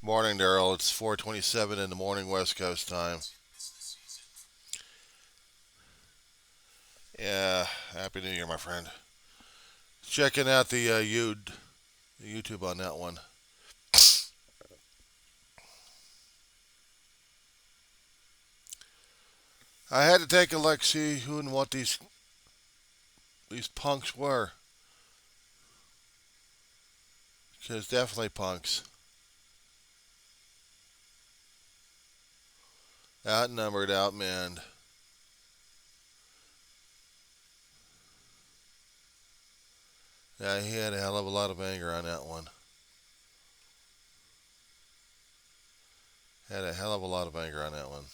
Morning, Daryl. It's 4:27 in the morning, West Coast time. Yeah, Happy New Year, my friend. Checking out the YouTube on that one. I had to take a look, see who and what these punks were, because definitely punks, outnumbered, outmanned. Yeah, he had a hell of a lot of anger on that one. Had a hell of a lot of anger on that one.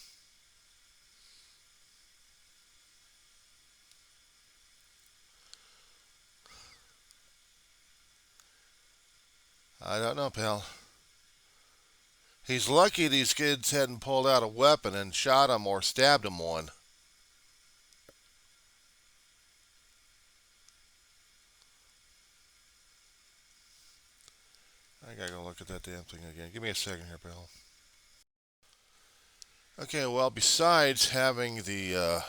I don't know, pal. He's lucky these kids hadn't pulled out a weapon and shot him or stabbed him one. I gotta go look at that damn thing again. Give me a second here, pal. Okay, well, besides having the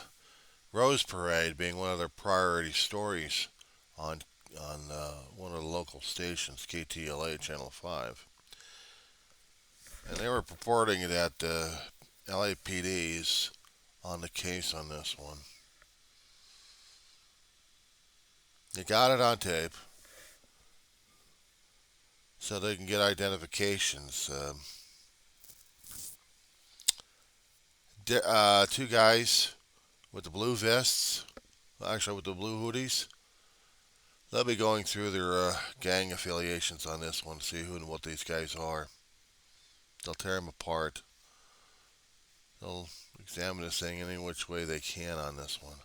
Rose Parade being one of their priority stories on one of the local stations, KTLA Channel 5, and they were purporting that LAPD's on the case on this one. They got it on tape so they can get identifications. Two guys with the blue vests, actually with the blue hoodies. They'll be going through their gang affiliations on this one to see who and what these guys are. They'll tear them apart. They'll examine this thing any which way they can on this one.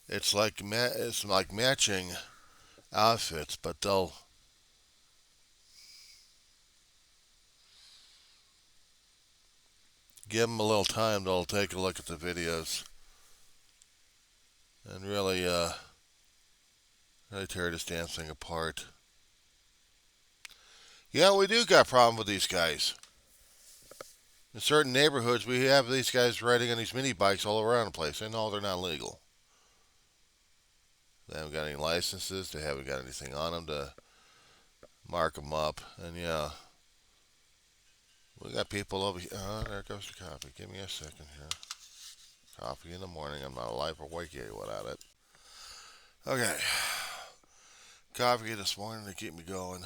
It's like matching outfits, but they'll give them a little time. They'll take a look at the videos and really tear this damn thing apart. Yeah, we do got a problem with these guys. In certain neighborhoods, we have these guys riding on these mini bikes all around the place. I know they're not legal. They haven't got any licenses. They haven't got anything on them to mark them up. And yeah, we got people over here. There goes the coffee. Give me a second here. Coffee in the morning. I'm not alive or awake yet without it. Okay. Coffee this morning to keep me going.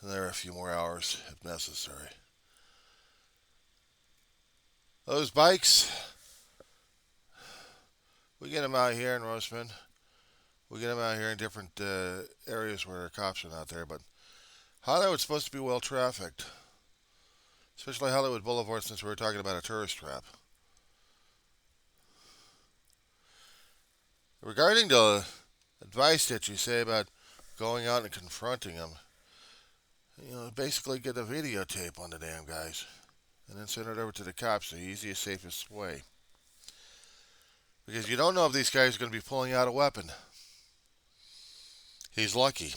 And there are a few more hours if necessary. Those bikes, we get them out here in Roseman. We get them out here in different areas where cops are not there. But Hollywood's supposed to be well trafficked, especially Hollywood Boulevard, since we were talking about a tourist trap. Regarding the advice that you say about going out and confronting them, basically get a videotape on the damn guys and then send it over to the cops the easiest, safest way. Because you don't know if these guys are going to be pulling out a weapon. He's lucky.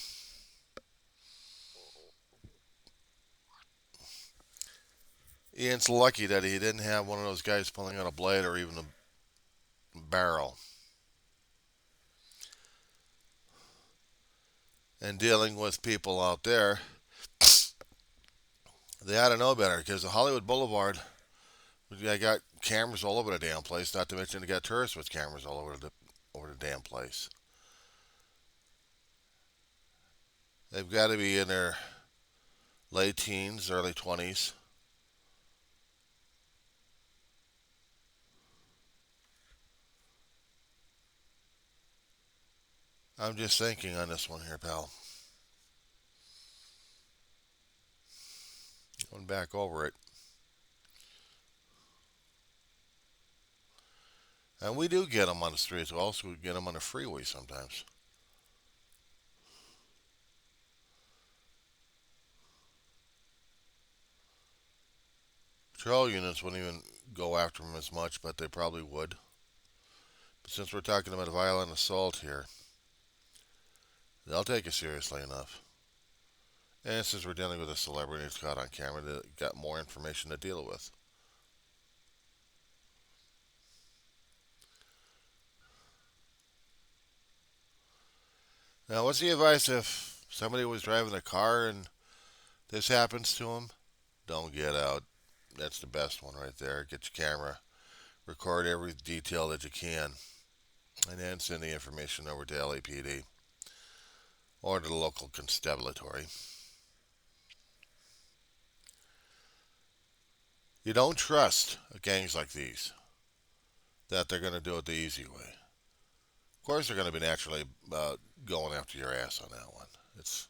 Ian's lucky that he didn't have one of those guys pulling out a blade or even a barrel. And dealing with people out there, they ought to know better because the Hollywood Boulevard, they got cameras all over the damn place. Not to mention they got tourists with cameras all over the damn place. They've got to be in their late teens, early 20s. I'm just thinking on this one here, pal. Going back over it. And we do get them on the streets. We also get them on the freeway sometimes. Patrol units wouldn't even go after them as much, but they probably would. Since we're talking about violent assault here, they'll take it seriously enough. And since we're dealing with a celebrity who's caught on camera, they got more information to deal with. Now, what's the advice if somebody was driving a car and this happens to them? Don't get out. That's the best one right there. Get your camera, record every detail that you can, and then send the information over to LAPD or to the local constabulary. You don't trust gangs like these that they're going to do it the easy way. Of course, they're going to be naturally going after your ass on that one. It's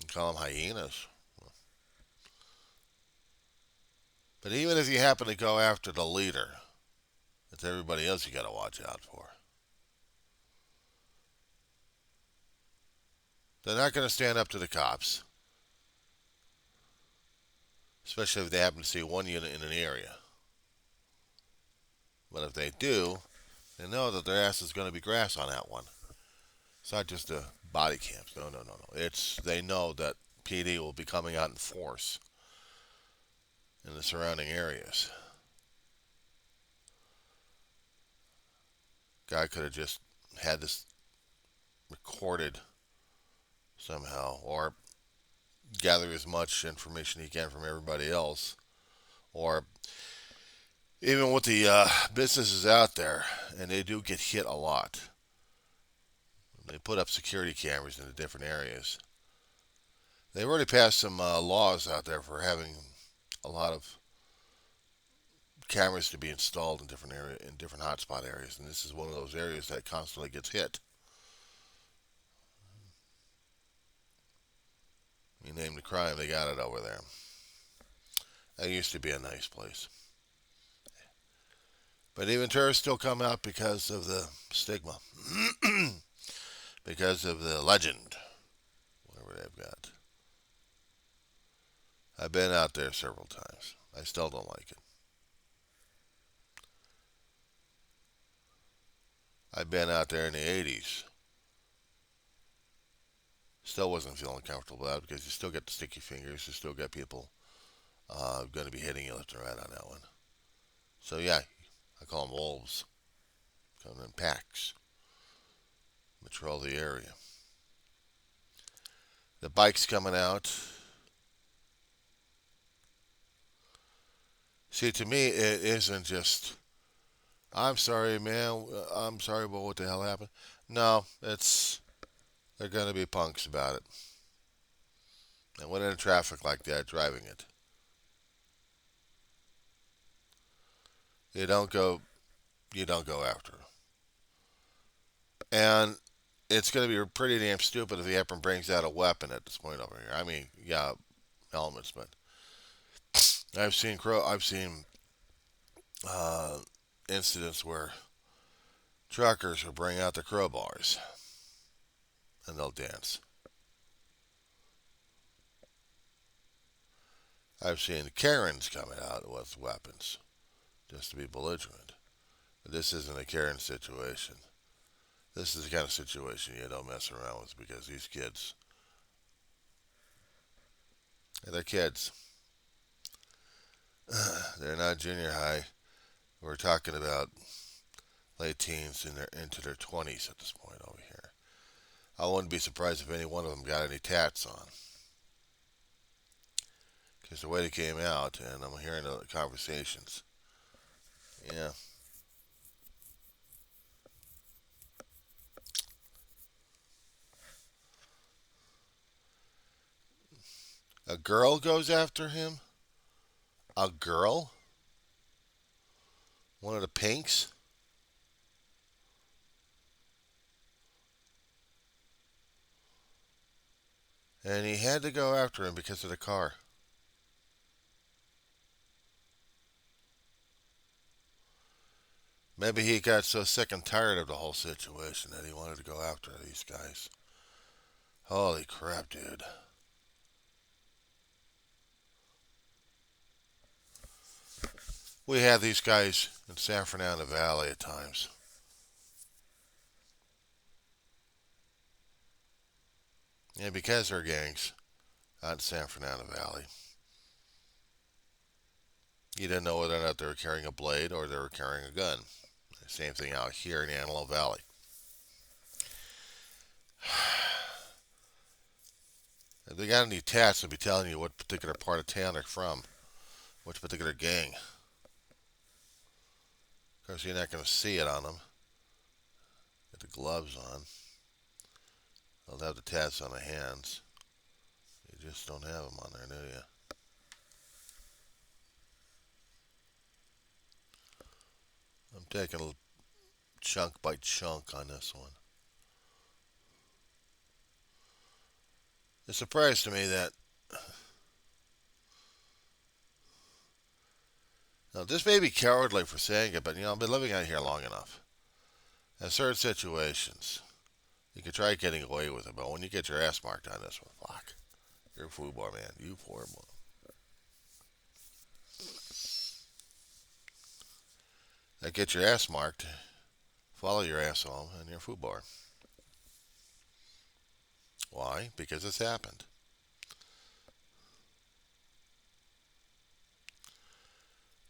you call them hyenas. But even if you happen to go after the leader, it's everybody else you got to watch out for. They're not going to stand up to the cops, especially if they happen to see one unit in an area. But if they do, they know that their ass is going to be grass on that one. It's not just the body cams. No, no, no, no. It's they know that PD will be coming out in force in the surrounding areas. Guy could have just had this recorded somehow, or gather as much information he can from everybody else, or even with the businesses out there, and they do get hit a lot. They put up security cameras in the different areas. They've already passed some laws out there for having a lot of cameras to be installed in different hotspot areas, and this is one of those areas that constantly gets hit. You name the crime, they got it over there. That used to be a nice place. But even tourists still come out because of the stigma, because of the legend, whatever they've got. I've been out there several times. I still don't like it. I've been out there in the 80s. Still wasn't feeling comfortable out because you still get the sticky fingers. You still get people going to be hitting you left and right on that one. So yeah, I call them wolves. Coming in packs. Patrol the area. The bikes coming out. See, to me, it isn't just, I'm sorry, man. I'm sorry about what the hell happened. No, they're going to be punks about it. And when in traffic like that, driving it, you don't go, you don't go after them. And it's going to be pretty damn stupid if he ever brings out a weapon at this point over here. I mean, yeah, helmets, but I've seen uh, incidents where truckers will bring out the crowbars and they'll dance. I've seen Karens coming out with weapons just to be belligerent. But this isn't a Karen situation. This is the kind of situation you don't mess around with because these kids, they're kids. They're not junior high. We're talking about late teens into their 20s at this point over here. I wouldn't be surprised if any one of them got any tats on. Because the way they came out, and I'm hearing the conversations. Yeah. A girl goes after him? A girl? One of the pinks? And he had to go after him because of the car. Maybe he got so sick and tired of the whole situation that he wanted to go after these guys. Holy crap, dude. We have these guys in San Fernando Valley at times. And because they're gangs out in San Fernando Valley, you didn't know whether or not they were carrying a blade or they were carrying a gun. Same thing out here in Antelope Valley. If they got any tats, they'll be telling you what particular part of town they're from, which particular gang. Of course, you're not going to see it on them. Get the gloves on. They'll have the tats on the hands. You just don't have them on there, do you? I'm taking a chunk by chunk on this one. It's a surprise to me that now this may be cowardly for saying it, but I've been living out here long enough. In certain situations, you can try getting away with it, but when you get your ass marked on this one, fuck, you're a football man. You poor boy. That get your ass marked, follow your ass home, and you're a football. Why? Because it's happened.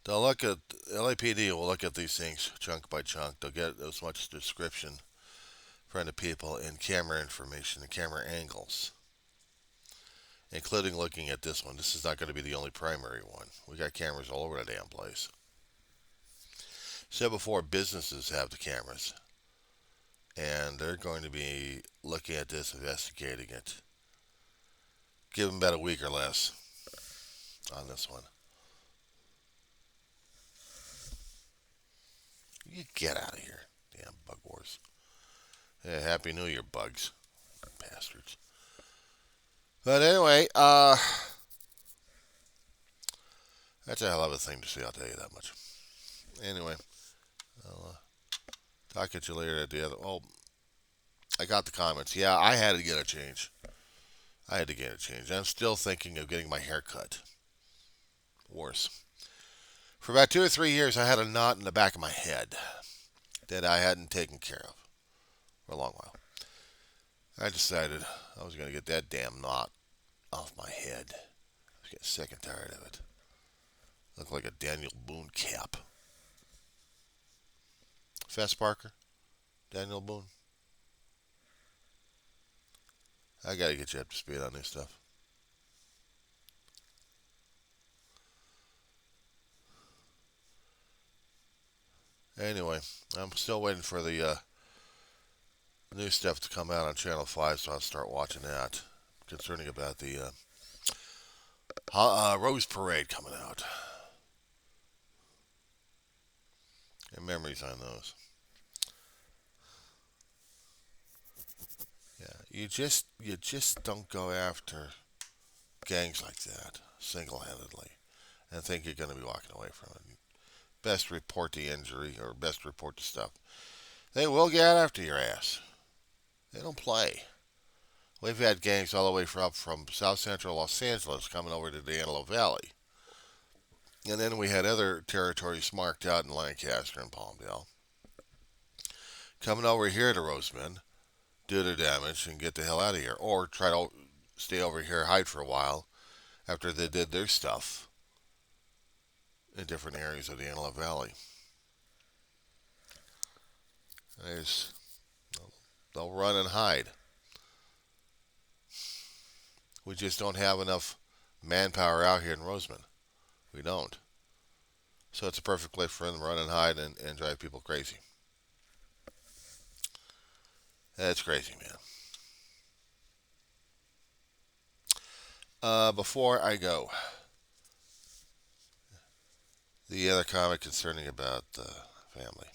They'll look at LAPD will look at these things chunk by chunk. They'll get as much description from the people in camera information and camera angles, including looking at this one. This is not going to be the only primary one. We got cameras all over the damn place. Said before, businesses have the cameras, and they're going to be looking at this, investigating it. Give them about a week or less on this one. You get out of here, damn bug wars. Yeah, Happy New Year, bugs, bastards. But anyway, that's a hell of a thing to see. I'll tell you that much. Anyway, I'll talk at you later at the other. Oh, I got the comments. Yeah, I had to get a change. I'm still thinking of getting my hair cut. Worse. For about 2 or 3 years, I had a knot in the back of my head that I hadn't taken care of for a long while. I decided I was going to get that damn knot off my head. I was getting sick and tired of it. Looked like a Daniel Boone cap. Fess Parker? Daniel Boone? I got to get you up to speed on this stuff. Anyway, I'm still waiting for the new stuff to come out on Channel 5, so I'll start watching that. Concerning about the Rose Parade coming out. And memories on those. Yeah, you just don't go after gangs like that single-handedly and think you're going to be walking away from it. Best report the injury or best report the stuff. They will get after your ass. They don't play. We've had gangs all the way from South Central Los Angeles coming over to the Antelope Valley. And then we had other territories marked out in Lancaster and Palmdale coming over here to Roseman, do their damage, and get the hell out of here. Or try to stay over here, hide for a while after they did their stuff in different areas of the Antelope Valley. They'll run and hide. We just don't have enough manpower out here in Roseman. We don't. So it's a perfect place for them to run and hide and drive people crazy. That's crazy, man. Before I go, the other comment concerning about the family.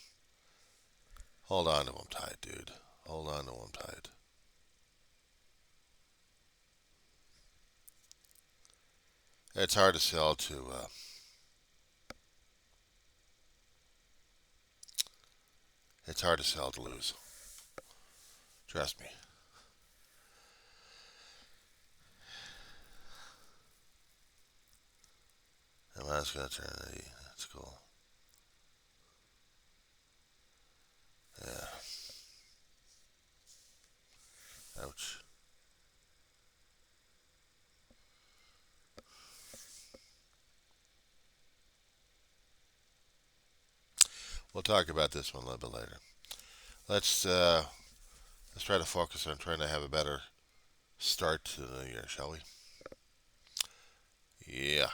Hold on to them tight, dude. Hold on to them tight. It's hard to sell to. It's hard to sell to lose. Trust me. I'm just gonna turn the. That's cool. Ouch. We'll talk about this one a little bit later. Let's uh, let's try to focus on trying to have a better start to the new year, shall we? Yeah.